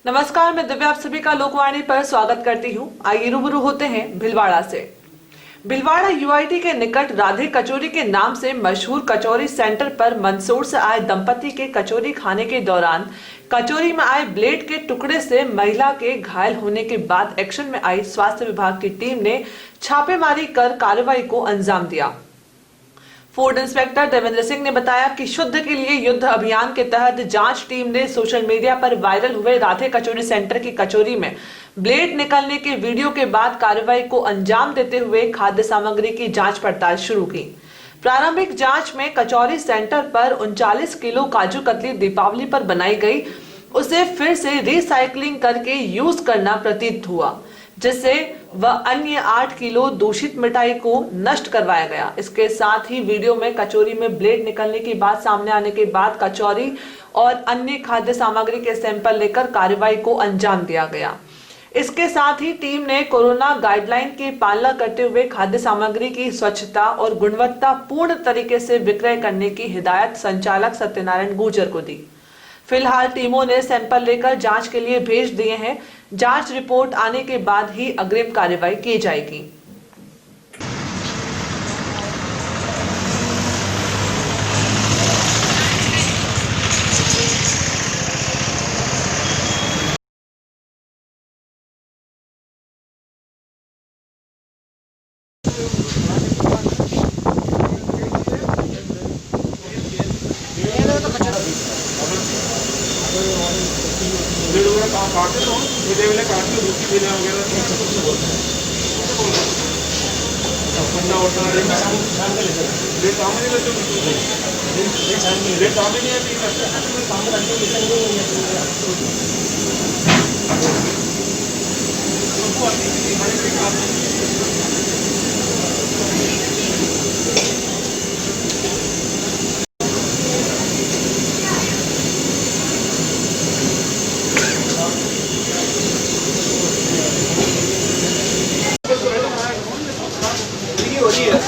नमस्कार, मैं दिव्या आप सभी का लोकवाणी पर स्वागत करती हूँ। आइए रूबरू होते हैं भीलवाड़ा से। भीलवाड़ा यूआईटी के निकट राधे कचौरी के नाम से मशहूर कचौरी सेंटर पर मंदसौर से आए दंपति के कचौरी खाने के दौरान कचौरी में आए ब्लेड के टुकड़े से महिला के घायल होने के बाद एक्शन में आई स्वास्थ्य विभाग की टीम ने छापेमारी कर कार्रवाई को अंजाम दिया। फूड इंस्पेक्टर देवेंद्र सिंह ने बताया कि शुद्ध के लिए युद्ध अभियान के तहत जांच टीम ने सोशल मीडिया पर वायरल हुए राधे कचौरी सेंटर की कचौरी में ब्लेड निकलने के वीडियो के बाद कार्रवाई को अंजाम देते हुए खाद्य सामग्री की जांच पड़ताल शुरू की। प्रारंभिक जांच में कचौरी सेंटर पर 39 किलो काजू कतली दीपावली पर बनाई गई, उसे फिर से रिसाइकलिंग करके यूज करना प्रतीत हुआ, जिससे वह अन्य 8 किलो दूषित मिठाई को नष्ट करवाया गया। इसके साथ ही वीडियो में कचौरी में ब्लेड निकलने की बात सामने आने के बाद कचौरी और अन्य खाद्य सामग्री के सैंपल लेकर कार्रवाई को अंजाम दिया गया। इसके साथ ही टीम ने कोरोना गाइडलाइन की पालना करते हुए खाद्य सामग्री की स्वच्छता और गुणवत्ता पूर्ण तरीके से विक्रय करने की हिदायत संचालक सत्यनारायण गुर्जर को दी। फिलहाल टीमों ने सैंपल लेकर जांच के लिए भेज दिए हैं। जांच रिपोर्ट आने के बाद ही अग्रिम कार्रवाई की जाएगी। काटे तो ये वाले काट के दूसरी बिना वगैरह पन्ना होता है ये काम नहीं करते ये काम ही नहीं हो रही है।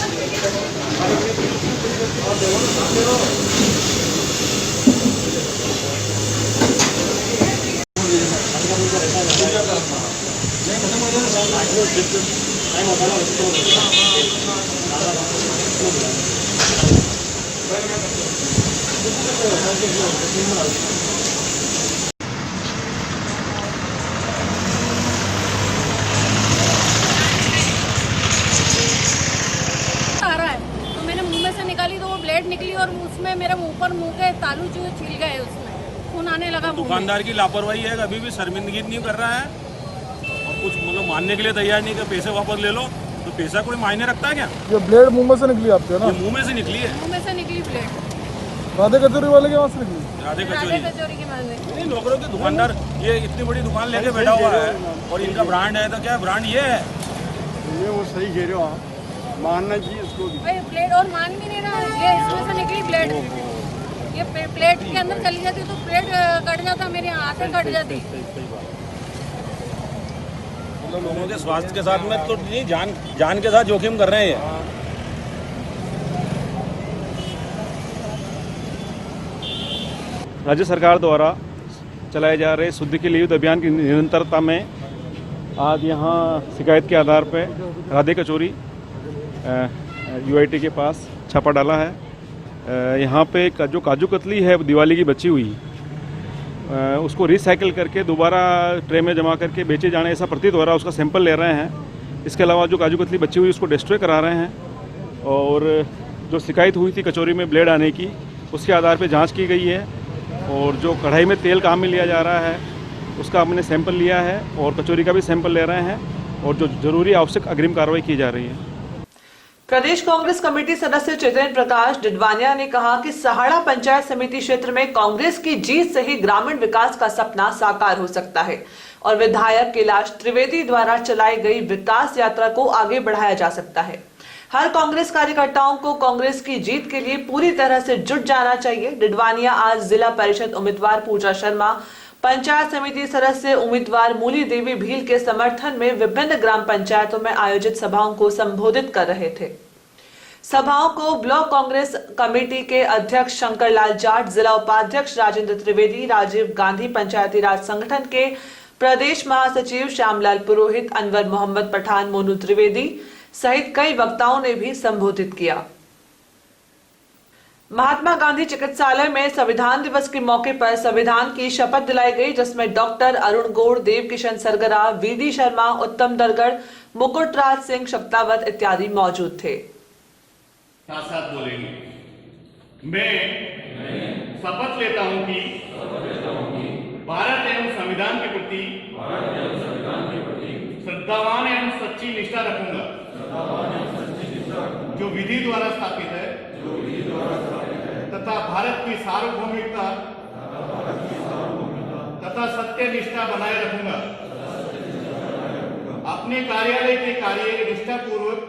निकाली तो वो ब्लेड निकली और उसमें मेरे ऊपर मुंह के तालू जो छिल गए, उसमें खून आने लगा। दुकानदार की लापरवाही है, अभी भी शर्मिंदगी नहीं कर रहा है और कुछ मतलब मानने के लिए तैयार नहीं कि पैसे वापस ले लो। तो पैसा कोई मायने रखता है क्या? ये ब्लेड मुंह में से निकली आपके ना? मुंह में से निकली है। मुंह में से निकली ब्लेड राधे कचौरी वाले के वहाँ से निकली? राधे कचौरी के मामले नहीं, लोगों के दुकानदार ये इतनी बड़ी दुकान लेके बैठा हुआ है और इनका ब्रांड है, तो क्या ब्रांड ये है? ये वो सही कह रहे हो आप, मानना चाहिए इसको भी। प्लेट और मान भी नहीं रहा, ये इसमें से निकली ब्लेड। ये प्लेट के अंदर चली जाती तो प्लेट कट जाता, मेरे हाथ से कट जाती। मतलब लोगों के स्वास्थ्य के साथ में तो नहीं, जान के साथ जोखिम कर रहे हैं। राज्य सरकार द्वारा चलाए जा रहे शुद्ध के लिए युद्ध अभियान की निरंतरता में आज यहाँ शिकायत के आधार पर राधे कचौरी यूआईटी के पास छापा डाला है। यहाँ पे जो काजू कतली है दिवाली की बची हुई, उसको रिसाइकिल करके दोबारा ट्रे में जमा करके बेचे जाने ऐसा प्रतीत हो रहा है, उसका सैंपल ले रहे हैं। इसके अलावा जो काजू कतली बची हुई उसको डिस्ट्रॉय करा रहे हैं और जो शिकायत हुई थी कचौरी में ब्लेड आने की, उसके आधार पर जाँच की गई है और जो कढ़ाई में तेल काम में लिया जा रहा है उसका हमने सैंपल लिया है और कचौरी का भी सैंपल ले रहे हैं और जो जरूरी आवश्यक अग्रिम कार्रवाई की जा रही है। प्रदेश कांग्रेस कमेटी सदस्य चेतन प्रकाश डिडवानिया ने कहा कि सहाड़ा पंचायत समिति क्षेत्र में कांग्रेस की जीत से ही ग्रामीण विकास का सपना साकार हो सकता है और विधायक कैलाश त्रिवेदी द्वारा चलाई गई विकास यात्रा को आगे बढ़ाया जा सकता है। हर कांग्रेस कार्यकर्ताओं को कांग्रेस की जीत के लिए पूरी तरह से जुट जाना चाहिए। डिडवानिया आज जिला परिषद उम्मीदवार पूजा शर्मा, पंचायत समिति सदस्य उम्मीदवार मूली देवी भील के समर्थन में विभिन्न ग्राम पंचायतों में आयोजित सभाओं को संबोधित कर रहे थे। सभाओं को ब्लॉक कांग्रेस कमेटी के अध्यक्ष शंकरलाल जाट, जिला उपाध्यक्ष राजेंद्र त्रिवेदी, राजीव गांधी पंचायती राज संगठन के प्रदेश महासचिव श्यामलाल पुरोहित, अनवर मोहम्मद पठान, मोनू त्रिवेदी सहित कई वक्ताओं ने भी संबोधित किया। महात्मा गांधी चिकित्सालय में संविधान दिवस के मौके पर संविधान की शपथ दिलाई गई, जिसमें डॉक्टर अरुण गौड़, देव किशन सरगरा, वीडी शर्मा, उत्तम दरगढ़, मुकुटराज सिंह शक्तावत इत्यादि मौजूद थे। साथ साथ बोलेंगे। मैं शपथ लेता हूं कि भारत एवं संविधान के प्रति श्रद्धावान एवं सच्ची निष्ठा रखूंगा, जो विधि द्वारा स्थापित है तथा भारत की सार्वभौमिकता तथा सत्य निष्ठा बनाए रखूंगा। अपने कार्यालय के कार्य निष्ठापूर्वक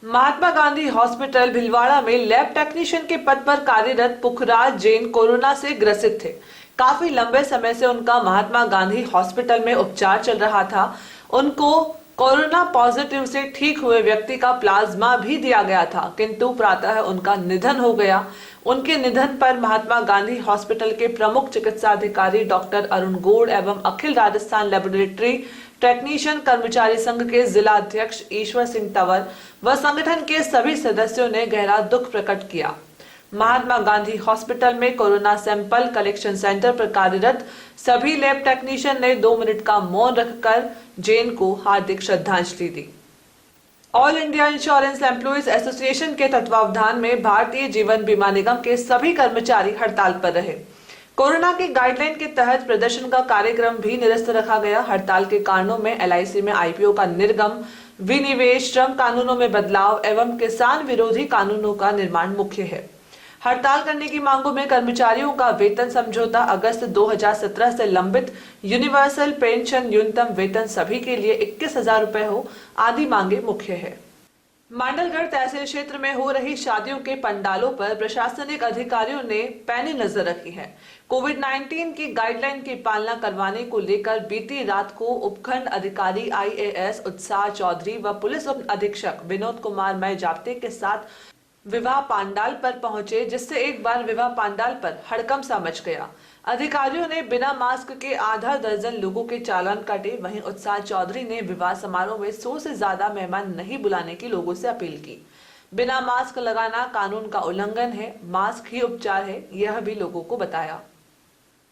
महात्मा गांधी हॉस्पिटल भिलवाड़ा में लैब टेक्नीशियन के पद पर कार्यरत पुखराज जैन कोरोना से ग्रसित थे। काफी लंबे समय से उनका महात्मा गांधी हॉस्पिटल में उपचार चल रहा था। उनको कोरोना पॉजिटिव से ठीक हुए व्यक्ति का प्लाज्मा भी दिया गया था, किंतु प्रातः उनका निधन हो गया। उनके निधन पर महात्मा गांधी हॉस्पिटल के प्रमुख चिकित्सा अधिकारी डॉक्टर अरुण गौड़ एवं अखिल राजस्थान लेबोरेटरी टेक्नीशियन कर्मचारी संघ के जिला अध्यक्ष ईश्वर सिंह तंवर व संगठन के सभी सदस्यों ने गहरा दुख प्रकट किया। महात्मा गांधी हॉस्पिटल में कोरोना सैंपल कलेक्शन सेंटर पर कार्यरत सभी लैब टेक्नीशियन ने 2 मिनट का मौन रखकर जैन को हार्दिक श्रद्धांजलि दी। All India insurance employees association के तत्वावधान में भारतीय जीवन बीमा निगम के सभी कर्मचारी हड़ताल पर रहे। कोरोना की गाइडलाइन के तहत प्रदर्शन का कार्यक्रम भी निरस्त रखा गया। हड़ताल के कारणों में LIC में IPO का निर्गम, विनिवेश, श्रम कानूनों में बदलाव एवं किसान विरोधी कानूनों का निर्माण मुख्य है। हड़ताल करने की मांगों में कर्मचारियों का वेतन समझौता, अगस्त 2017 से लंबित यूनिवर्सल पेंशन, न्यूनतम वेतन सभी के लिए 21,000 रुपए हो, आदि मांगे मुख्य है। मांडलगढ़ तहसील क्षेत्र में हो रही शादियों के पंडालों पर प्रशासनिक अधिकारियों ने पैनी नजर रखी है। कोविड-19 की गाइडलाइन की पालना करवाने को लेकर बीती रात को उपखंड अधिकारी IAS उत्साह चौधरी व पुलिस उप अधीक्षक विनोद कुमार मय जाप्ते के साथ विवाह पंडाल पर पहुंचे, जिससे एक बार विवाह पंडाल पर हड़कंप सा मच गया। अधिकारियों ने बिना मास्क के आधा दर्जन लोगों के चालान काटे। वहीं उत्साह चौधरी ने विवाह समारोह में 100 से ज्यादा मेहमान नहीं बुलाने की लोगों से अपील की। बिना मास्क लगाना कानून का उल्लंघन है, मास्क ही उपचार है, यह भी लोगों को बताया।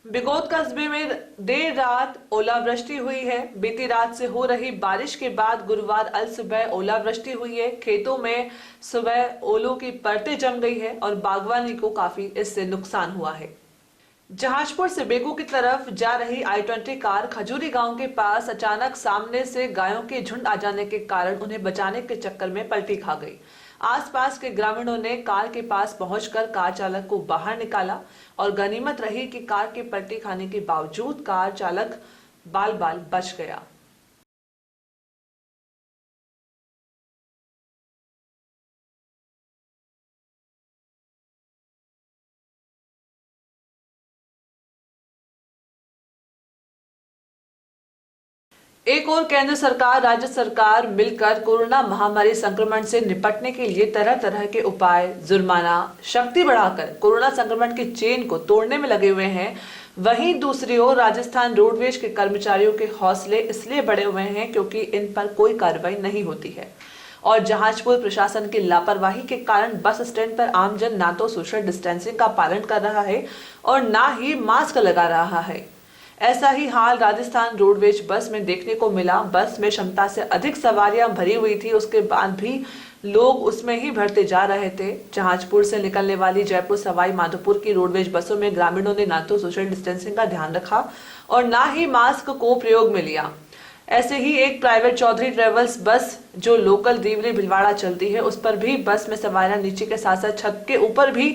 बिगोद कस्बे में देर रात ओलावृष्टि हुई है। बीती रात से हो रही बारिश के बाद गुरुवार अल सुबह ओलावृष्टि हुई है। खेतों में सुबह ओलों की परतें जम गई है और बागवानी को काफी इससे नुकसान हुआ है। जहाजपुर से बेगू की तरफ जा रही I-20 कार खजूरी गांव के पास अचानक सामने से गायों के झुंड आ जाने के कारण उन्हें बचाने के चक्कर में पलटी खा गई। आसपास के ग्रामीणों ने कार के पास पहुंचकर कार चालक को बाहर निकाला और गनीमत रही कि कार के पलटी खाने के बावजूद कार चालक बाल बाल बच गया। एक और केंद्र सरकार, राज्य सरकार मिलकर कोरोना महामारी संक्रमण से निपटने के लिए तरह तरह के उपाय, जुर्माना, शक्ति बढ़ाकर कोरोना संक्रमण की चेन को तोड़ने में लगे हुए हैं। वहीं दूसरी ओर राजस्थान रोडवेज के कर्मचारियों के हौसले इसलिए बढ़े हुए हैं क्योंकि इन पर कोई कार्रवाई नहीं होती है और जहाजपुर प्रशासन की लापरवाही के कारण बस स्टैंड पर आमजन ना तो सोशल डिस्टेंसिंग का पालन कर रहा है और ना ही मास्क लगा रहा है। ऐसा ही हाल राजस्थान रोडवेज बस में देखने को मिला। बस में क्षमता से अधिक सवारियां भरी हुई थी, उसके बाद भी लोग उसमें ही भरते जा रहे थे। जहाजपुर से निकलने वाली जयपुर सवाई माधोपुर की रोडवेज बसों में ग्रामीणों ने ना तो सोशल डिस्टेंसिंग का ध्यान रखा और ना ही मास्क को प्रयोग में लिया। ऐसे ही एक प्राइवेट चौधरी ट्रेवल्स बस जो लोकल देवली भिलवाड़ा चलती है, उस पर भी बस में सवारियां नीचे के साथ साथ छत के ऊपर भी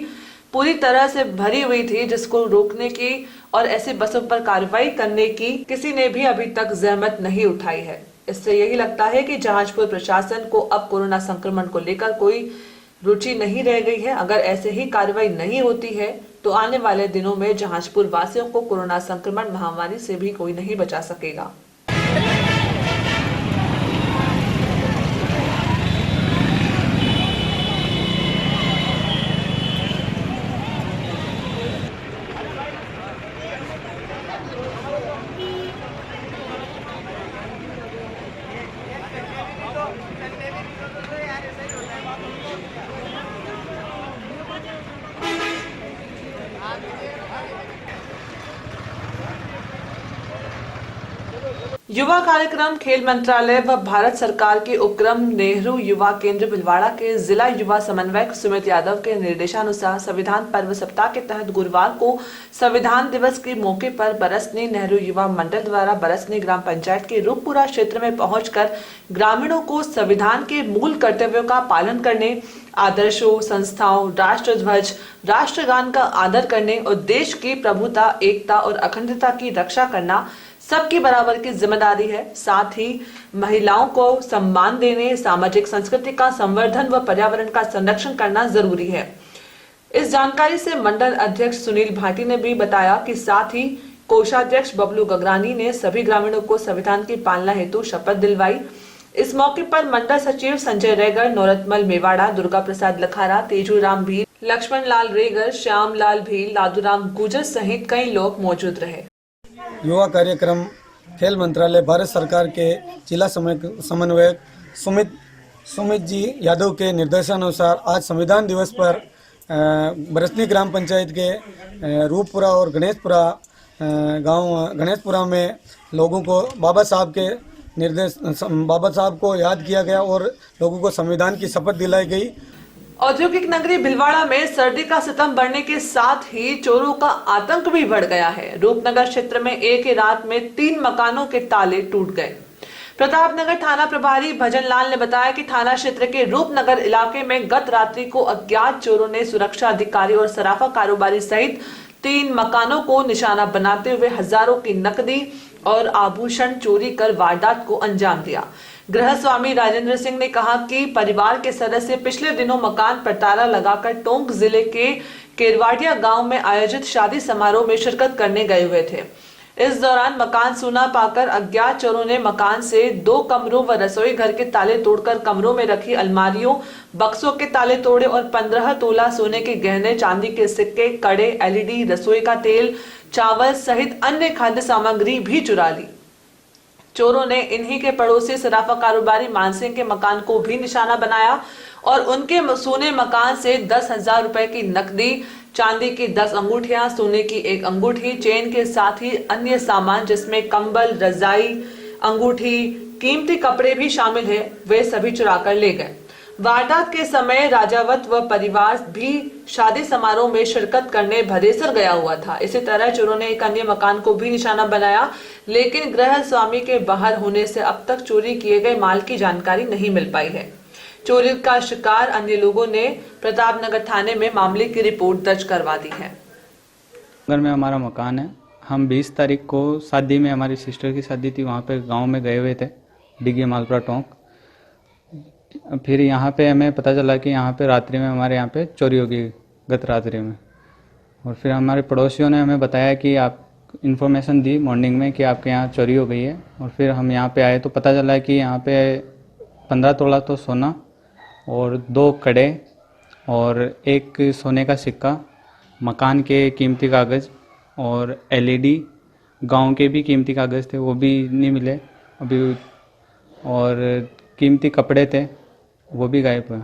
पूरी तरह से भरी हुई थी, जिसको रोकने की और ऐसे बसों पर कार्रवाई करने की किसी ने भी अभी तक जहमत नहीं उठाई है। इससे यही लगता है कि जहाजपुर प्रशासन को अब कोरोना संक्रमण को लेकर कोई रुचि नहीं रह गई है। अगर ऐसे ही कार्रवाई नहीं होती है तो आने वाले दिनों में जहाजपुर वासियों को कोरोना संक्रमण महामारी से भी कोई नहीं बचा सकेगा। युवा कार्यक्रम खेल मंत्रालय व भारत सरकार के उपक्रम नेहरू युवा केंद्र भिलवाड़ा के जिला युवा समन्वयक सुमित यादव के निर्देशानुसार संविधान पर्व सप्ताह के तहत गुरुवार को संविधान दिवस के मौके पर बरसनी नेहरू युवा मंडल द्वारा बरसनी ग्राम पंचायत के रूपपुरा क्षेत्र में पहुंचकर ग्रामीणों को संविधान के मूल कर्तव्यों का पालन करने, आदर्शों, संस्थाओं, राष्ट्रध्वज, राष्ट्रगान का आदर करने और देश की प्रभुता, एकता और अखंडता की रक्षा करना सबकी बराबर की जिम्मेदारी है। साथ ही महिलाओं को सम्मान देने, सामाजिक संस्कृति का संवर्धन व पर्यावरण का संरक्षण करना जरूरी है। इस जानकारी से मंडल अध्यक्ष सुनील भाटी ने भी बताया कि साथ ही कोषाध्यक्ष बबलू गगरानी ने सभी ग्रामीणों को संविधान की पालना हेतु शपथ दिलवाई। इस मौके पर मंडल सचिव संजय रेगर, नौरतमल मेवाड़ा, दुर्गा प्रसाद लखारा, तेजूराम भील, लक्ष्मण लाल रेगर, श्याम लाल भील, लादूराम गुजर सहित कई लोग मौजूद रहे। युवा कार्यक्रम खेल मंत्रालय भारत सरकार के जिला समन्वयक सुमित जी यादव के निर्देशानुसार आज संविधान दिवस पर बरसनी ग्राम पंचायत के रूपपुरा और गणेशपुरा गांव गणेशपुरा में लोगों को बाबा साहब को याद किया गया और लोगों को संविधान की शपथ दिलाई गई। औद्योगिक नगरी भिलवाड़ा में सर्दी का सितम बढ़ने के साथ ही चोरों का आतंक भी बढ़ गया है। रूपनगर क्षेत्र में एक ही रात में 3 मकानों के ताले टूट गए। प्रतापनगर थाना प्रभारी भजन लाल ने बताया कि थाना क्षेत्र के रूपनगर इलाके में गत रात्रि को अज्ञात चोरों ने सुरक्षा अधिकारी और सराफा कारोबारी सहित 3 मकानों को निशाना बनाते हुए हजारों की नकदी और आभूषण चोरी कर वारदात को अंजाम दिया। गृह स्वामी राजेंद्र सिंह ने कहा कि परिवार के सदस्य पिछले दिनों मकान पर ताला लगाकर टोंक जिले के केरवाटिया गांव में आयोजित शादी समारोह में शिरकत करने गए हुए थे। इस दौरान मकान सूना पाकर अज्ञात चोरों ने मकान से 2 कमरों व रसोई घर के ताले तोड़कर कमरों में रखी अलमारियों, बक्सों के ताले तोड़े और 15 तोला सोने के गहने, चांदी के सिक्के, कड़े, एलईडी, रसोई का तेल, चावल सहित अन्य खाद्य सामग्री भी चुरा ली। चोरों ने इन्हीं के पड़ोसी सराफा कारोबारी मानसिंह के मकान को भी निशाना बनाया और उनके सोने मकान से 10,000 रुपए की नकदी, चांदी की 10 अंगूठियां, सोने की 1 अंगूठी, चेन के साथ ही अन्य सामान जिसमें कंबल, रजाई, अंगूठी, कीमती कपड़े भी शामिल है, वे सभी चुरा कर ले गए। वारदात के समय राजावत व परिवार भी शादी समारोह में शिरकत करने भदेसर गया हुआ था। इसी तरह चोरों ने एक अन्य मकान को भी निशाना बनाया, लेकिन गृह स्वामी के बाहर होने से अब तक चोरी किए गए माल की जानकारी नहीं मिल पाई है। चोरी का शिकार अन्य लोगों ने प्रतापनगर थाने में मामले की रिपोर्ट दर्ज करवा दी है। नगर में हमारा मकान है। हम 20 तारीख को शादी में, हमारी सिस्टर की शादी थी, वहाँ पे गांव में गए हुए थे, डिगी मालपुरा टोंक। फिर यहाँ पे हमें पता चला कि यहाँ पे रात्रि में हमारे यहाँ पे चोरी होगी, गत रात्रि में। और फिर हमारे पड़ोसियों ने हमें बताया कि आप इन्फॉर्मेशन दी मॉर्निंग में कि आपके यहाँ चोरी हो गई है। और फिर हम यहाँ पे आए तो पता चला कि यहाँ पे 15 तोला तो सोना और 2 कड़े और 1 सोने का सिक्का, मकान के कीमती कागज़ और एलईडी, गांव के भी कीमती कागज़ थे, वो भी नहीं मिले अभी। और कीमती कपड़े थे, वो भी गायब हुए।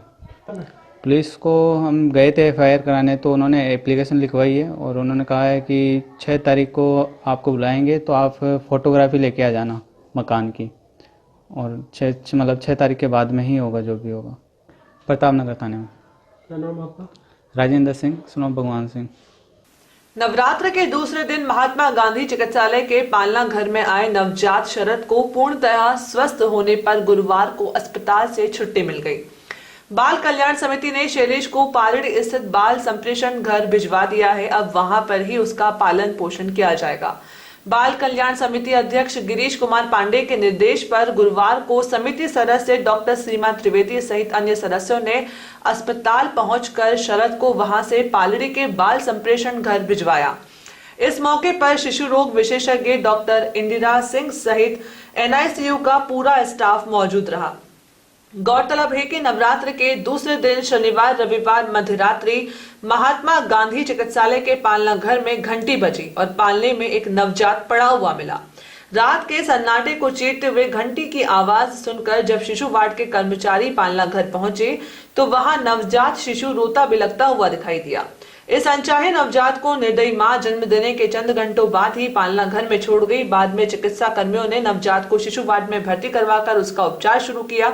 पुलिस को हम गए थे एफआईआर कराने, तो उन्होंने एप्लीकेशन लिखवाई है और उन्होंने कहा है कि 6 तारीख को आपको बुलाएंगे, तो आप फोटोग्राफी लेके आ जाना मकान की। और 6 तारीख के बाद में ही होगा जो भी होगा। प्रतापनगर थाने में। क्या नाम आपका? राजेंद्र सिंह, सुनो भगवान सिंह। नवरात्र के दूसरे दिन महात्मा गांधी चिकित्सालय के पालना घर में आए नवजात शरद को पूर्णतः स्वस्थ होने पर गुरुवार को अस्पताल से छुट्टी मिल गई। बाल कल्याण समिति ने शैलेश को पालड़ी स्थित बाल संप्रेषण घर भिजवा दिया है। अब वहां पर ही उसका पालन पोषण किया जाएगा। बाल कल्याण समिति अध्यक्ष गिरीश कुमार पांडे के निर्देश पर गुरुवार को समिति सदस्य डॉक्टर सीमा त्रिवेदी सहित अन्य सदस्यों ने अस्पताल पहुंचकर शरद को वहां से पालड़ी के बाल संप्रेषण घर भिजवाया। इस मौके पर शिशु रोग विशेषज्ञ डॉक्टर इंदिरा सिंह सहित एनआईसीयू का पूरा स्टाफ मौजूद रहा। गौरतलब है कि नवरात्र के दूसरे दिन शनिवार रविवार मध्यरात्रि महात्मा गांधी चिकित्सालय के पालना घर में घंटी बजी और पालने में एक नवजात पड़ा हुआ मिला। रात के सन्नाटे को चीरते हुए घंटी की आवाज सुनकर जब शिशु वार्ड के कर्मचारी पालना घर पहुंचे तो वहां नवजात शिशु रोता बिलखता हुआ दिखाई दिया। इस अनचाहे नवजात को निर्दयी मां जन्म देने के चंद घंटों बाद ही पालना घर में छोड़ गई। बाद में चिकित्सा कर्मियों ने नवजात को शिशु वार्ड में भर्ती करवाकर उसका उपचार शुरू किया।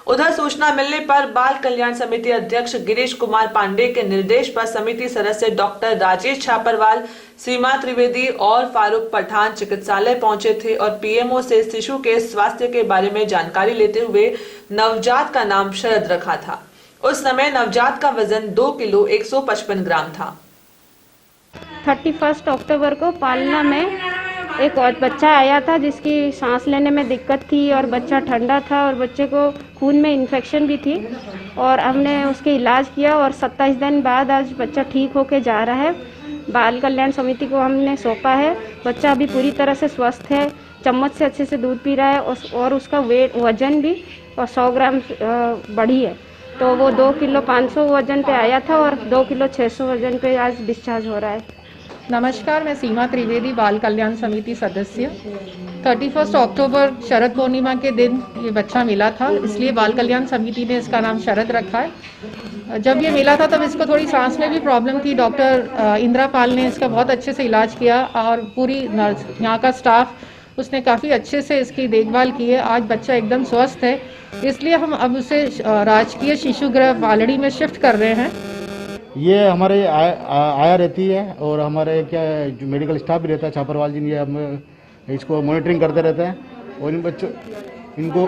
उधर सूचना मिलने पर बाल कल्याण समिति अध्यक्ष गिरीश कुमार पांडे के निर्देश पर समिति सदस्य डॉक्टर राजेश छापरवाल, सीमा त्रिवेदी और फारूक पठान चिकित्सालय पहुंचे थे और पीएमओ से शिशु के स्वास्थ्य के बारे में जानकारी लेते हुए नवजात का नाम शरद रखा था। उस समय नवजात का वजन 2 किलो 155 ग्राम था। 31 अक्टूबर को पालना में एक और बच्चा आया था जिसकी सांस लेने में दिक्कत थी और बच्चा ठंडा था और बच्चे को खून में इन्फेक्शन भी थी और हमने उसके इलाज किया और 27 दिन बाद आज बच्चा ठीक होके जा रहा है। बाल कल्याण समिति को हमने सौंपा है। बच्चा अभी पूरी तरह से स्वस्थ है, चम्मच से अच्छे से दूध पी रहा है और उसका वजन भी 100 ग्राम बढ़ी है। तो वो 2 किलो 500 वजन पे आया था और 2 किलो 600 वजन पे आज डिस्चार्ज हो रहा है। नमस्कार, मैं सीमा त्रिवेदी, बाल कल्याण समिति सदस्य। 31 अक्टूबर शरद पूर्णिमा के दिन ये बच्चा मिला था, इसलिए बाल कल्याण समिति ने इसका नाम शरद रखा है। जब ये मिला था तब इसको थोड़ी सांस में भी प्रॉब्लम थी। डॉक्टर इंदिरा पाल ने इसका बहुत अच्छे से इलाज किया और पूरी यहाँ का स्टाफ उसने काफ़ी अच्छे से इसकी देखभाल की है। आज बच्चा एकदम स्वस्थ है, इसलिए हम अब उसे राजकीय शिशु गृह बालड़ी में शिफ्ट कर रहे हैं। ये हमारे आया रहती है और हमारे क्या जो मेडिकल स्टाफ भी रहता है, छापरवाल जी, ये हम इसको मॉनिटरिंग करते रहते हैं और इन बच्चों इनको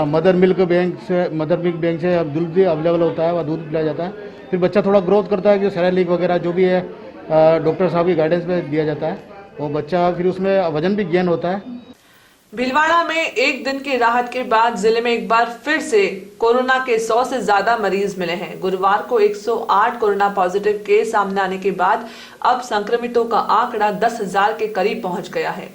मदर मिल्क बैंक से अब दूध भी अवेलेबल होता है, वह दूध पिलाया जाता है। फिर बच्चा थोड़ा ग्रोथ करता है, जो सेरेलिक वगैरह जो भी है डॉक्टर साहब की गाइडेंस में दिया जाता है और बच्चा फिर उसमें वजन भी गेन होता है। भीलवाड़ा में एक दिन की राहत के बाद जिले में एक बार फिर से कोरोना के 100 से ज्यादा मरीज मिले हैं। गुरुवार को 108 कोरोना पॉजिटिव केस सामने आने के बाद अब संक्रमितों का आंकड़ा 10,000 के करीब पहुंच गया है।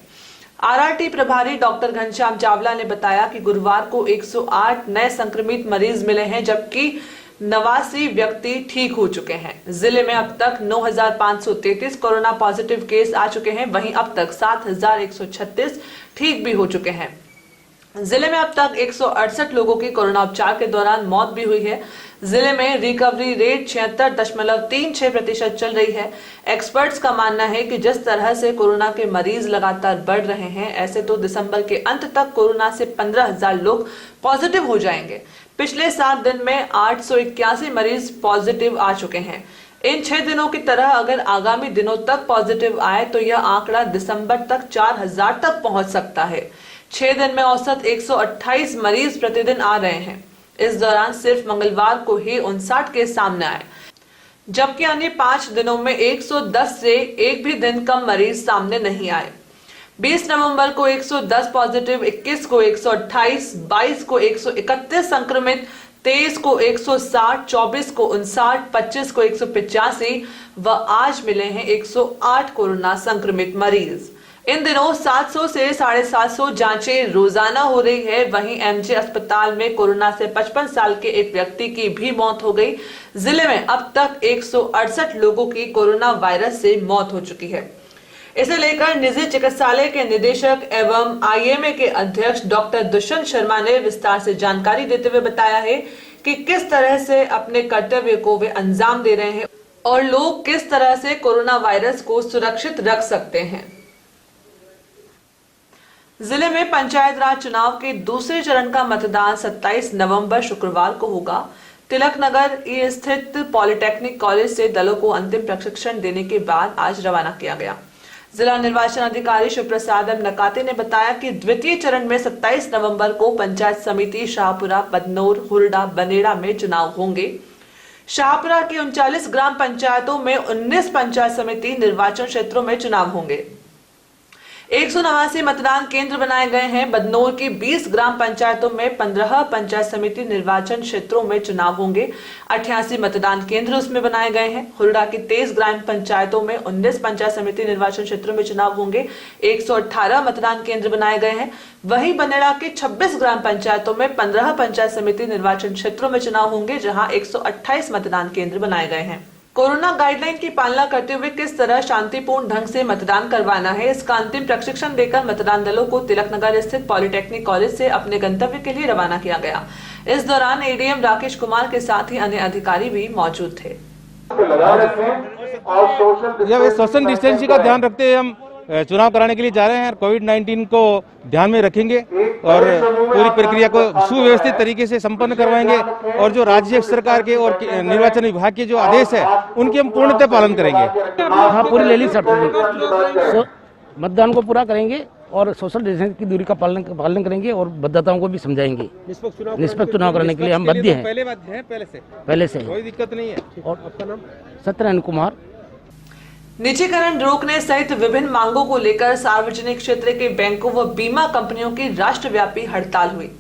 आरआरटी प्रभारी डॉक्टर घनश्याम चावला ने बताया कि गुरुवार को 108 नए संक्रमित मरीज मिले हैं, जबकि 89 व्यक्ति ठीक हो चुके हैं। जिले में अब तक 9,533 कोरोना पॉजिटिव केस आ चुके हैं, वहीं अब तक 7,136 ठीक भी हो चुके हैं। जिले में अब तक 168 लोगों की कोरोना उपचार के दौरान मौत भी हुई है। जिले में रिकवरी रेट 76.36% चल रही है। एक्सपर्ट्स का मानना है कि जिस तरह से कोरोना के मरीज लगातार बढ़ रहे हैं, ऐसे तो दिसंबर के अंत तक कोरोना से 15,000 लोग पॉजिटिव हो जाएंगे। पिछले 7 दिन में 881 मरीज पॉजिटिव आ चुके हैं। इन 6 दिनों की तरह अगर आगामी दिनों तक पॉजिटिव आए तो यह आंकड़ा दिसंबर तक 4,000 तक पहुंच सकता है। 6 दिन में औसत 128 मरीज प्रतिदिन आ रहे हैं। इस दौरान सिर्फ मंगलवार को ही 59 केस सामने आए, जबकि अन्य 5 दिनों में 110 से एक भी दिन कम मरीज सामने नहीं आए। 20 नवंबर को 110 पॉजिटिव, 21 को 128, 22 को 131 संक्रमित, 23 को 160, 24 को 59, 25 को 185 व आज मिले हैं 108 कोरोना संक्रमित मरीज। इन दिनों 700 से 750 जांचें रोजाना हो रही है। वहीं एमजे अस्पताल में कोरोना से 55 साल के एक व्यक्ति की भी मौत हो गई। जिले में अब तक 168 लोगों की कोरोना वायरस से मौत हो चुकी है। इसे लेकर निजी चिकित्सालय के निदेशक एवं आईएमए के अध्यक्ष डॉक्टर दुष्यंत शर्मा ने विस्तार से जानकारी देते हुए बताया है कि किस तरह से अपने कर्तव्य को वे अंजाम दे रहे हैं और लोग किस तरह से कोरोना वायरस को सुरक्षित रख सकते हैं। जिले में पंचायत राज चुनाव के दूसरे चरण का मतदान 27 नवंबर शुक्रवार को होगा। तिलक नगर स्थित पॉलिटेक्निक कॉलेज से दलों को अंतिम प्रशिक्षण देने के बाद आज रवाना किया गया। जिला निर्वाचन अधिकारी शिव प्रसाद एम नकाते ने बताया कि द्वितीय चरण में 27 नवंबर को पंचायत समिति शाहपुरा, बदनौर, हुरडा, बनेड़ा में चुनाव होंगे। शाहपुरा की 39 ग्राम पंचायतों में 19 पंचायत समिति निर्वाचन क्षेत्रों में चुनाव होंगे। 189 मतदान केंद्र बनाए गए हैं। बदनौर की 20 ग्राम पंचायतों में 15 पंचायत समिति निर्वाचन क्षेत्रों में चुनाव होंगे। 88 मतदान केंद्र उसमें बनाए गए हैं। हुरडा की 23 ग्राम पंचायतों में 19 पंचायत समिति निर्वाचन क्षेत्रों में चुनाव होंगे। 118 मतदान केंद्र बनाए गए हैं। वहीं बनेड़ा की 26 ग्राम पंचायतों में 15 पंचायत समिति निर्वाचन क्षेत्रों में चुनाव होंगे, जहां 128 मतदान केंद्र बनाए गए हैं। कोरोना गाइडलाइन की पालना करते हुए किस तरह शांतिपूर्ण ढंग से मतदान करवाना है, इसका अंतिम प्रशिक्षण देकर मतदान दलों को तिलक नगर स्थित पॉलिटेक्निक कॉलेज से अपने गंतव्य के लिए रवाना किया गया। इस दौरान एडीएम राकेश कुमार के साथ ही अन्य अधिकारी भी मौजूद थे। जब सोशल डिस्टेंसिंग का ध्यान रखते हुए हम चुनाव कराने के लिए जा रहे हैं, कोविड-19 को ध्यान में रखेंगे और पूरी प्रक्रिया को सुव्यवस्थित तरीके से संपन्न करवाएंगे और जो राज्य सरकार के और निर्वाचन विभाग के जो आदेश है उनके हम पूर्णतः पालन करेंगे। हाँ, पूरी ले ली सब मतदान को पूरा करेंगे और सोशल डिस्टेंस की दूरी का पालन करेंगे और मतदाताओं को भी समझाएंगे। निष्पक्ष चुनाव कराने के लिए हम बद्ध हैं। पहले से कोई दिक्कत नहीं है। और आपका नाम? सत्यनारायण कुमार। निजीकरण रोकने सहित विभिन्न मांगों को लेकर सार्वजनिक क्षेत्र के बैंकों व बीमा कंपनियों की राष्ट्रव्यापी हड़ताल हुई।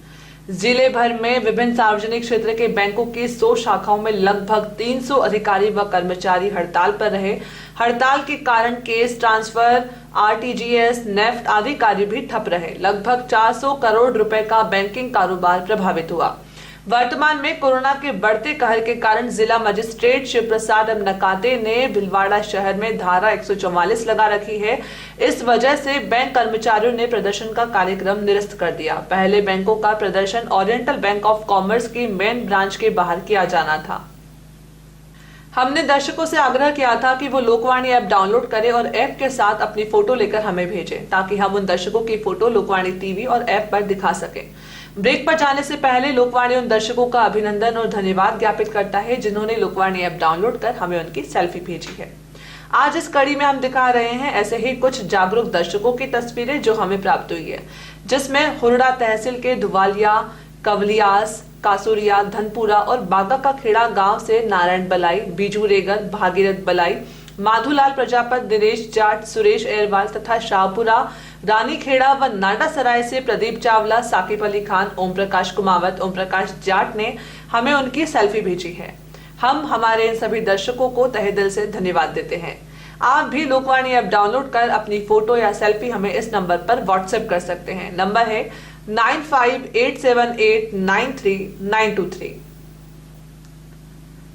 जिले भर में विभिन्न सार्वजनिक क्षेत्र के बैंकों की 100 शाखाओं में लगभग 300 अधिकारी व कर्मचारी हड़ताल पर रहे। हड़ताल के कारण केस ट्रांसफर, आरटीजीएस, नेफ्ट आदि कार्य भी ठप रहे। लगभग 400 करोड़ रुपए का बैंकिंग कारोबार प्रभावित हुआ। वर्तमान में कोरोना के बढ़ते कहर के कारण जिला मजिस्ट्रेट शिव प्रसाद नकाते ने भीलवाड़ा शहर में धारा 144 लगा रखी है। इस वजह से बैंक कर्मचारियों ने प्रदर्शन का कार्यक्रम निरस्त कर दिया। पहले बैंकों का प्रदर्शन ओरिएंटल बैंक ऑफ कॉमर्स की मेन ब्रांच के बाहर किया जाना था। हमने दर्शकों से आग्रह किया था कि वो लोकवाणी ऐप डाउनलोड करें और ऐप के साथ अपनी फोटो लेकर हमें भेजें ताकि हम उन दर्शकों की फोटो लोकवाणी टीवी और ऐप पर दिखा सकें। ब्रेक पर जाने से पहले लोकवाणी उन दर्शकों का अभिनंदन और धन्यवाद ज्ञापित करता है जिन्होंने लोकवाणी ऐप डाउनलोड कर हमें उनकी सेल्फी भेजी है। आज इस कड़ी में हम दिखा रहे हैं ऐसे ही कुछ जागरूक दर्शकों की तस्वीरें जो हमें प्राप्त हुई है, जिसमें हुरडा तहसील के धुवालिया, कवलियास, कासुरिया, धनपुरा और बागा का खेड़ा गांव से नारायण बलाई, बीजू रेगर, भागीरथ बलाई, माधुलाल प्रजापत, दिनेश जाट, सुरेश एरवाल तथा शाहपुरा, रानी खेड़ा व नाडा सराय से प्रदीप चावला, साकिब अली खान, ओम प्रकाश कुमावत, ओम प्रकाश जाट ने हमें उनकी सेल्फी भेजी है। हम हमारे इन सभी दर्शकों को तहे दिल से धन्यवाद देते हैं। आप भी लोकवाणी ऐप डाउनलोड कर अपनी फोटो या सेल्फी हमें इस नंबर पर व्हाट्सएप कर सकते हैं। नंबर है 9587893923।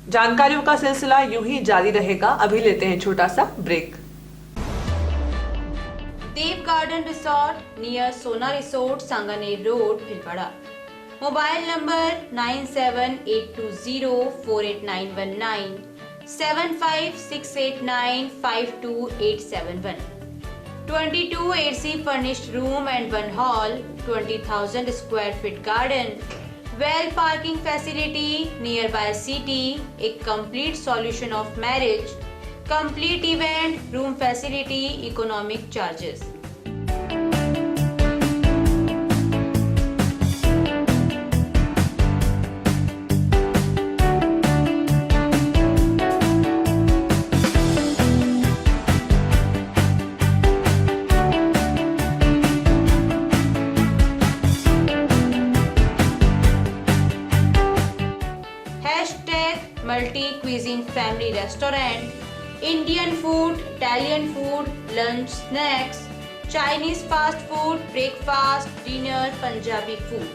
जानकारियों का सिलसिला यूं ही जारी रहेगा। अभी लेते हैं छोटा सा ब्रेक। देव गार्डन रिसोर्ट नियर सोना resort, Sanganer road, Bhilwara. Mobile number 9782048919, 7568952871। 22 AC furnished room and 1 hall, 20,000 square feet garden, well parking facility, nearby city, a complete solution of marriage, complete event, room facility, economic charges. Multi cuisine family restaurant, Indian food, Italian food, lunch, snacks, Chinese fast food, breakfast, dinner, Punjabi food।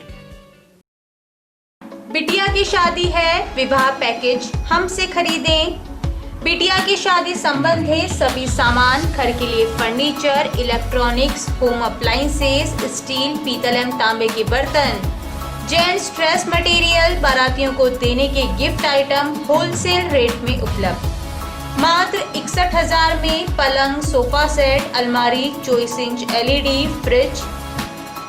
बिटिया की शादी है, विवाह package हमसे खरीदें। बिटिया की शादी संबंधी सभी सामान, घर के लिए furniture, electronics, home appliances, steel, पीतल एवं तांबे के बर्तन, जेंट्स ड्रेस मटेरियल, बारातियों को देने के गिफ्ट आइटम होलसेल रेट में उपलब्ध। मात्र 61,000 में पलंग, सोफा सेट, अलमारी, 24 inch LED, fridge,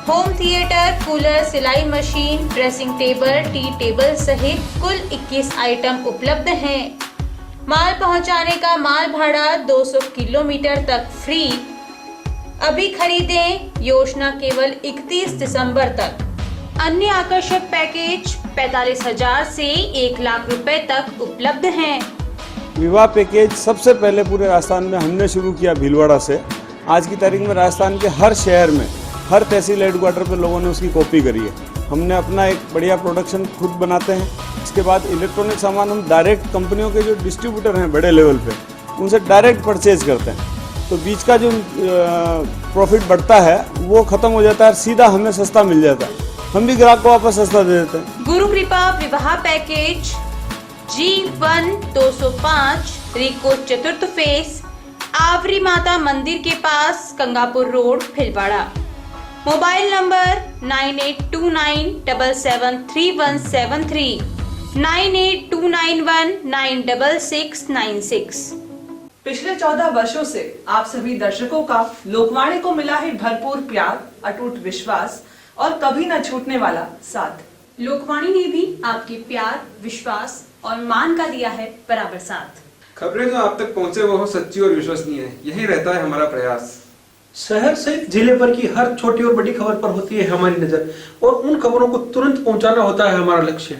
home theatre, cooler, सिलाई machine, dressing table, tea table सहित कुल 21 आइटम उपलब्ध हैं। माल पहुंचाने का माल भाड़ा 200 किलोमीटर तक फ्री। अभी खरीदें, योजना केवल 31 दिसंबर तक। अन्य आकर्षक पैकेज 45,000 से 1 लाख रुपए तक उपलब्ध हैं। विवाह पैकेज सबसे पहले पूरे राजस्थान में हमने शुरू किया भीलवाड़ा से। आज की तारीख में राजस्थान के हर शहर में, हर तहसील हेडक्वार्टर पे लोगों ने उसकी कॉपी करी है। हमने अपना एक बढ़िया प्रोडक्शन खुद बनाते हैं। इसके बाद इलेक्ट्रॉनिक सामान हम डायरेक्ट कंपनियों के जो डिस्ट्रीब्यूटर हैं बड़े लेवल पे, उनसे डायरेक्ट परचेज करते हैं। तो बीच का जो प्रॉफिट बढ़ता है वो ख़त्म हो जाता है, सीधा हमें सस्ता मिल जाता है। हम भी ग्राहक को वापस सस्ता दे देते हैं। गुरु कृपा विवाह पैकेज G1 205 रिको चतुर्थ फेस, आवरी माता मंदिर के पास, Kangapur road, Bhilwara. Mobile number 9829773173, 9829196696। पिछले 14 वर्षों से आप सभी दर्शकों का लोकवाणी को मिला है भरपूर प्यार, अटूट विश्वास और कभी न छूटने वाला साथ। लोकवाणी ने भी आपके प्यार, विश्वास और मान का दिया है बराबर साथ। खबरें जो आप तक पहुंचे वो हो सच्ची और विश्वसनीय है, यही रहता है हमारा प्रयास। शहर सहित जिले भर की हर छोटी और बड़ी खबर पर होती है हमारी नजर और उन खबरों को तुरंत पहुंचाना होता है हमारा लक्ष्य।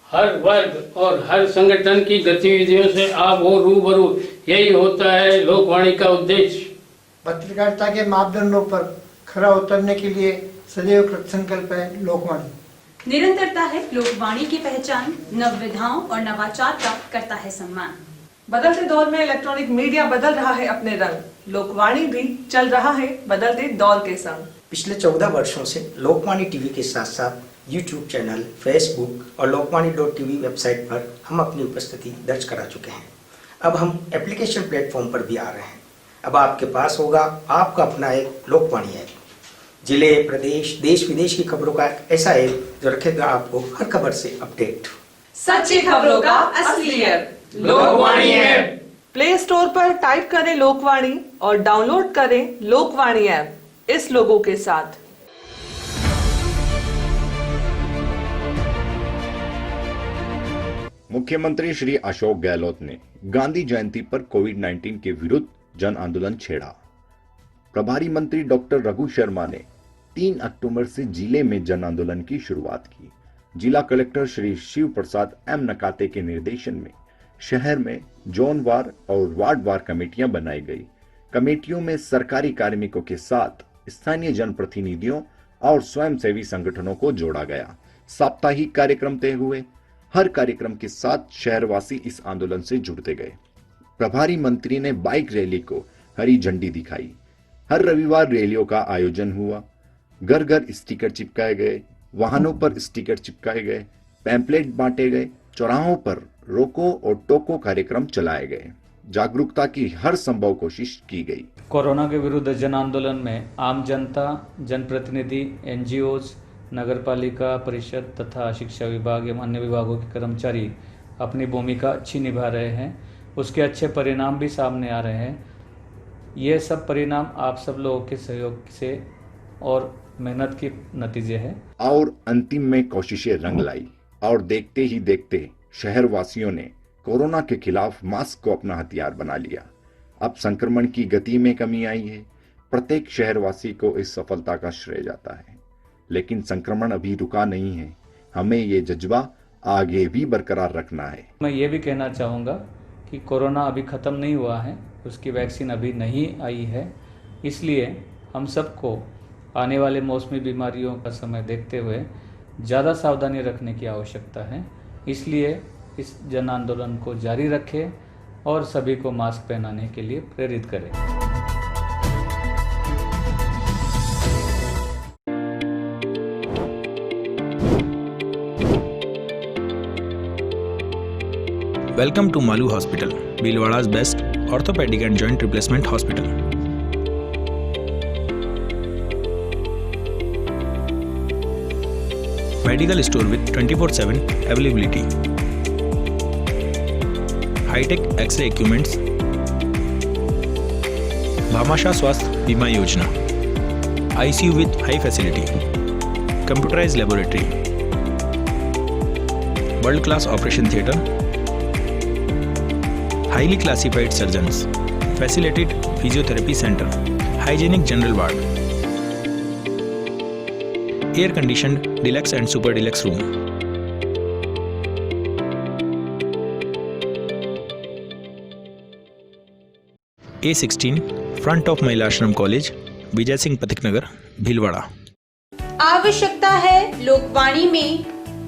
हर वर्ग और हर संगठन की गतिविधियों से आप हो रूबरू, यही होता है लोकवाणी का उद्देश्य। पत्रकारिता के मापदंडों पर खरा उतरने के लिए सदैव कृतसंकल्प है लोकवाणी। निरंतरता है लोकवाणी की पहचान, नवविधाओं और नवाचार का करता है सम्मान। बदलते दौर में इलेक्ट्रॉनिक मीडिया बदल रहा है अपने रंग, लोकवाणी भी चल रहा है बदलते दौर के संग। पिछले 14 वर्षों से लोकवाणी टीवी के साथ साथ यूट्यूब चैनल, फेसबुक और लोकवाणी.tv वेबसाइट पर हम अपनी उपस्थिति दर्ज करा चुके हैं। अब हम एप्लीकेशन प्लेटफॉर्म पर भी आ रहे हैं। अब आपके पास होगा आपका अपना एक लोकवाणी ऐप, जिले, प्रदेश, देश विदेश की खबरों का एक ऐसा ऐप जो रखेगा आपको हर खबर से अपडेट। सच्ची खबरों का असली app Lokvani app. Play store पर टाइप करें लोकवाणी और डाउनलोड करें लोकवाणी ऐप इस लोगों के साथ। मुख्यमंत्री श्री अशोक गहलोत ने गांधी जयंती पर कोविड-19 के विरुद्ध जन आंदोलन छेड़ा। प्रभारी मंत्री डॉक्टर रघु शर्मा ने 3 अक्टूबर से जिले में जन आंदोलन की शुरुआत की। जिला कलेक्टर श्री शिव प्रसाद एम नकाते के निर्देशन में शहर में जोनवार और वार्डवार कमेटियां बनाई गई। कमेटियों में सरकारी कार्मिकों के साथ स्थानीय जनप्रतिनिधियों और स्वयंसेवी संगठनों को जोड़ा गया। साप्ताहिक कार्यक्रम तय हुए। हर कार्यक्रम के साथ शहरवासी इस आंदोलन से जुड़ते गए। प्रभारी मंत्री ने बाइक रैली को हरी झंडी दिखाई। हर रविवार रैलियों का आयोजन हुआ। घर घर स्टिकर चिपकाए गए, वाहनों पर स्टिकर चिपकाए गए, पैम्पलेट बांटे गए, चौराहों पर रोको और टोको कार्यक्रम चलाए गए। जागरूकता की हर संभव कोशिश की गई। कोरोना के विरुद्ध जन आंदोलन में आम जनता, जनप्रतिनिधि, एनजीओज, नगरपालिका परिषद तथा शिक्षा विभाग एवं अन्य विभागों के कर्मचारी अपनी भूमिका अच्छी निभा रहे हैं। उसके अच्छे परिणाम भी सामने आ रहे हैं। ये सब परिणाम आप सब लोगों के सहयोग से और मेहनत के नतीजे हैं। और अंतिम में कोशिशें रंग लाई और देखते ही देखते शहरवासियों ने कोरोना के खिलाफ मास्क को अपना हथियार बना लिया। अब संक्रमण की गति में कमी आई है। प्रत्येक शहरवासी को इस सफलता का श्रेय जाता है। लेकिन संक्रमण अभी रुका नहीं है। हमें ये जज्बा आगे भी बरकरार रखना है। मैं ये भी कहना चाहूँगा कि कोरोना अभी ख़त्म नहीं हुआ है, उसकी वैक्सीन अभी नहीं आई है। इसलिए हम सबको आने वाले मौसमी बीमारियों का समय देखते हुए ज़्यादा सावधानी रखने की आवश्यकता है। इसलिए इस जन आंदोलन को जारी रखें और सभी को मास्क पहनाने के लिए प्रेरित करें। Welcome to Malu Hospital, Bhilwara's best orthopedic and joint replacement hospital. Medical store with 24/7 availability. High-tech X-ray equipments. Bhamasha Swasth Bima Yojana. ICU with high facility. Computerized laboratory. World-class operation theatre. Highly classified surgeons, facilitated physiotherapy center, hygienic general ward, air conditioned deluxe and super deluxe room. A16 front of Mailashram College, Vijay Singh Pathik नगर, भीलवाड़ा। आवश्यकता है लोकवाणी में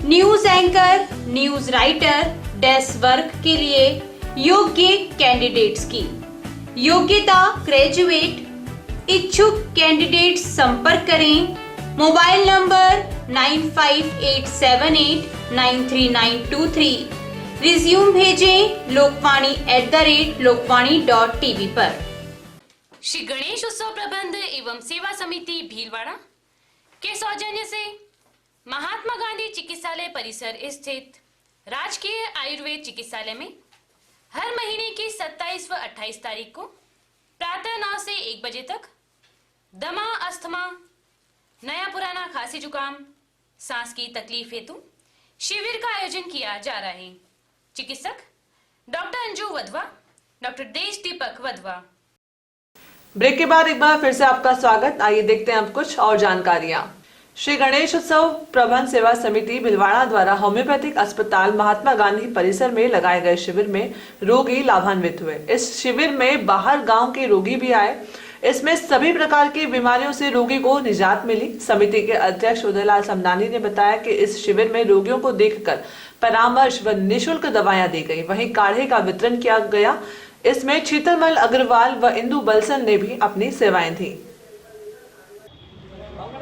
news anchor, news writer, desk work के लिए योग्य candidates की। योग्यता graduate. इच्छुक candidates संपर्क करें। Mobile number 9587893923। रिज्यूम भेजें lokvani@lokvani.tv पर। श्री गणेश उत्सव प्रबंध एवं सेवा समिति भीलवाड़ा के सौजन्य से महात्मा गांधी चिकित्सालय परिसर स्थित राजकीय आयुर्वेद चिकित्सालय में हर महीने की 27 व 28 तारीख को प्रातः 9 से 1 बजे तक दमा, अस्थमा, नया पुराना खांसी जुकाम, सांस की तकलीफ हेतु शिविर का आयोजन किया जा रहा है। चिकित्सक डॉक्टर अंजू वधवा, डॉक्टर देश दीपक वधवा। ब्रेक के बाद एक बार फिर से आपका स्वागत। आइए देखते हैं अब कुछ और जानकारियां। श्री गणेश उत्सव प्रबंध सेवा समिति भिलवाड़ा द्वारा होम्योपैथिक अस्पताल महात्मा गांधी परिसर में लगाए गए शिविर में रोगी लाभान्वित हुए। इस शिविर में बाहर गांव के रोगी भी आए। इसमें सभी प्रकार की बीमारियों से रोगी को निजात मिली। समिति के अध्यक्ष उदयलाल समनानी ने बताया कि इस शिविर में रोगियों को देखकर परामर्श व निःशुल्क दवाएं दी गई। वहीं काढ़े का वितरण किया गया। इसमें शीतलमल अग्रवाल व इंदु बलसन ने भी अपनी सेवाएं दी।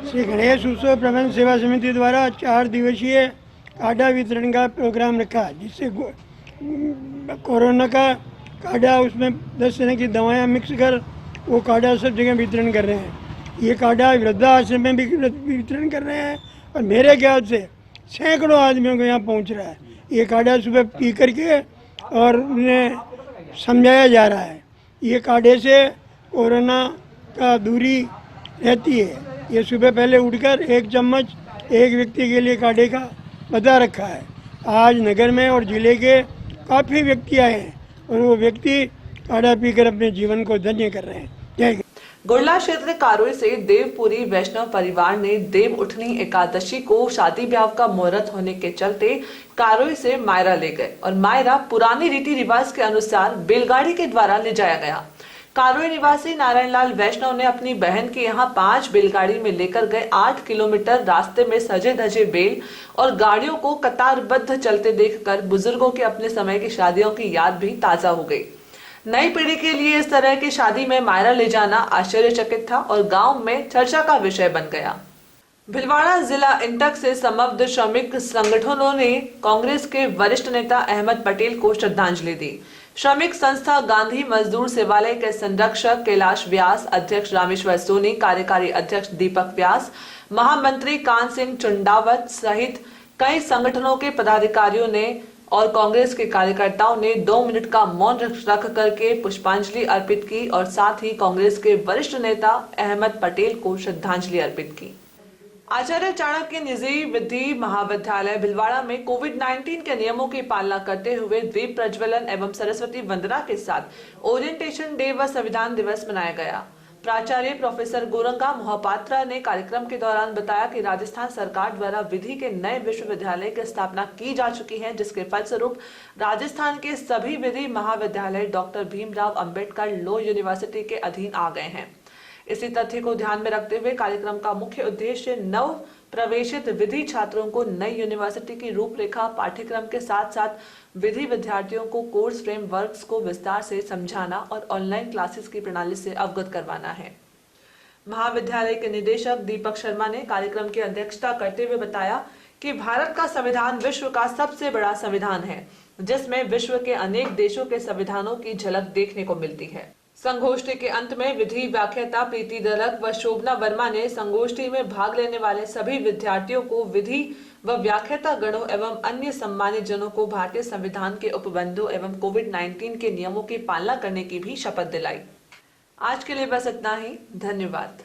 श्री गणेश उत्सव प्रबंध सेवा समिति द्वारा 4 दिवसीय काढ़ा वितरण का प्रोग्राम रखा, जिससे कोरोना का काढ़ा, उसमें 10 तरह की दवाएं मिक्स कर वो काढ़ा सब जगह वितरण कर रहे हैं। ये काढ़ा वृद्धाश्रम में भी वितरण कर रहे हैं और मेरे ख्याल से सैकड़ों आदमियों को यहाँ पहुँच रहा है। ये काढ़ा सुबह पी करके और उन्हें समझाया जा रहा है। ये काढ़े से कोरोना का दूरी रहती है। ये सुबह पहले उठकर 1 चम्मच एक व्यक्ति के लिए काढ़े का बता रखा है। आज नगर में और जिले के काफ़ी व्यक्ति आए हैं और वो व्यक्ति काढ़ा पीकर अपने जीवन को धन्य कर रहे हैं। जय। गुड़ला क्षेत्र कारोई से देवपुरी वैष्णव परिवार ने देव उठनी एकादशी को शादी ब्याह का मुहूर्त होने के चलते कारोई से मायरा ले गए और मायरा पुरानी रीति रिवाज के अनुसार बैलगाड़ी के द्वारा ले जाया गया। कारोई निवासी नारायण लाल वैष्णव ने अपनी बहन के यहाँ 5 बैलगाड़ी में लेकर गए। 8 किलोमीटर रास्ते में सजे धजे बैल और गाड़ियों को कतारबद्ध चलते देखकर बुजुर्गों के अपने समय की शादियों की याद भी ताजा हो गई। नई पीढ़ी के लिए इस तरह की शादी में मायरा ले जाना आश्चर्यचकित था और गांव में चर्चा का विषय बन गया। भिलवाड़ा जिला इंटक से संबद्ध श्रमिक संगठनों ने कांग्रेस के वरिष्ठ नेता अहमद पटेल को श्रद्धांजलि दी। श्रमिक संस्था गांधी मजदूर सेवालय के संरक्षक कैलाश व्यास, अध्यक्ष रामेश्वर सोनी, कार्यकारी अध्यक्ष दीपक व्यास, महामंत्री कान सिंह चुंडावत सहित कई संगठनों के पदाधिकारियों ने और कांग्रेस के कार्यकर्ताओं ने 2 मिनट का मौन रख करके पुष्पांजलि अर्पित की और साथ ही कांग्रेस के वरिष्ठ नेता अहमद पटेल को श्रद्धांजलि अर्पित की। आचार्य चाणक्य निजी विधि महाविद्यालय भिलवाड़ा में कोविड-19 के नियमों की पालना करते हुए दीप प्रज्वलन एवं सरस्वती वंदना के साथ ओरिएंटेशन डे व संविधान दिवस मनाया गया। प्राचार्य प्रोफेसर गोरंगा मोहपात्रा ने कार्यक्रम के दौरान बताया कि राजस्थान सरकार द्वारा विधि के नए विश्वविद्यालय की स्थापना की जा चुकी है, जिसके फलस्वरूप राजस्थान के सभी विधि महाविद्यालय doctor Bhimrao Ambedkar law university के अधीन आ गए हैं। इसी तथ्य को ध्यान में रखते हुए कार्यक्रम का मुख्य उद्देश्य नव प्रवेशित विधि छात्रों को नई यूनिवर्सिटी की रूपरेखा, पाठ्यक्रम के साथ साथ विधि विद्यार्थियों को कोर्स फ्रेमवर्क्स को विस्तार से समझाना और ऑनलाइन क्लासेस की प्रणाली से अवगत करवाना है। महाविद्यालय के निदेशक दीपक शर्मा ने कार्यक्रम की अध्यक्षता करते हुए बताया कि भारत का संविधान विश्व का सबसे बड़ा संविधान है, जिसमें विश्व के अनेक देशों के संविधानों की झलक देखने को मिलती है। संगोष्ठी के अंत में विधि व्याख्याता प्रीति दलक व शोभना वर्मा ने संगोष्ठी में भाग लेने वाले सभी विद्यार्थियों को, विधि व व्याख्याता गणों एवं अन्य सम्मानित जनों को भारतीय संविधान के उपबंधों एवं कोविड-19 के नियमों की पालना करने की भी शपथ दिलाई। आज के लिए बस इतना ही। धन्यवाद।